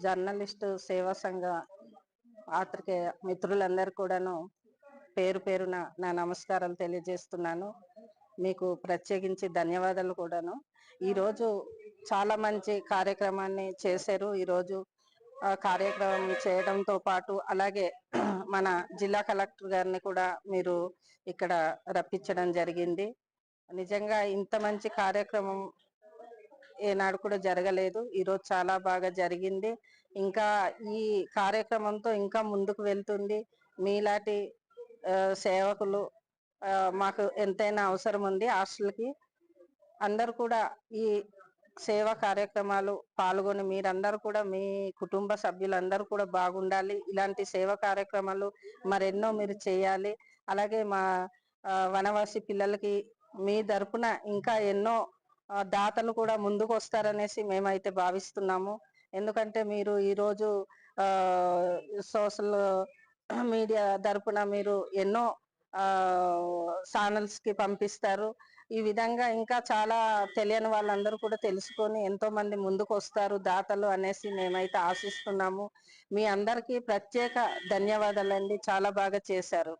Journalist సేవా సంఘ పాత్రికేయ మిత్రులందరూ కూడాను పేరు పేరున నా నమస్కారాలు తెలియజేస్తున్నాను. మీకు ప్రత్యేకించి ధన్యవాదాలు కూడాను. ఈరోజు చాలా మంచి కార్యక్రమాన్ని చేశారు. ఈరోజు కార్యక్రమం చేయడంతో పాటు అలాగే మన జిల్లా కలెక్టర్ గారిని కూడా మీరు ఇక్కడ రప్పించడం జరిగింది. నిజంగా ఇంత మంచి కార్యక్రమం ఏనాడు కూడా జరగలేదు. ఈరోజు చాలా బాగా జరిగింది. ఇంకా ఈ కార్యక్రమంతో ఇంకా ముందుకు వెళ్తుంది. మీలాంటి సేవకులు మాకు ఎంతైనా అవసరం ఉంది. హాస్టల్కి అందరు కూడా ఈ సేవా కార్యక్రమాలు పాల్గొని మీరందరూ కూడా మీ కుటుంబ సభ్యులందరూ కూడా బాగుండాలి. ఇలాంటి సేవా కార్యక్రమాలు మరెన్నో మీరు చేయాలి. అలాగే మా వనవాసి పిల్లలకి మీ తరపున ఇంకా ఎన్నో దాతలు కూడా ముందుకు వస్తారనేసి మేమైతే భావిస్తున్నాము. ఎందుకంటే మీరు ఈరోజు సోషల్ మీడియా తరపున మీరు ఎన్నో ఛానల్స్ కి పంపిస్తారు. ఈ విధంగా ఇంకా చాలా తెలియని వాళ్ళందరూ కూడా తెలుసుకొని ఎంతో మంది ముందుకు వస్తారు దాతలు అనేసి మేమైతే ఆశిస్తున్నాము. మీ అందరికీ ప్రత్యేక ధన్యవాదాలండి. చాలా బాగా చేశారు.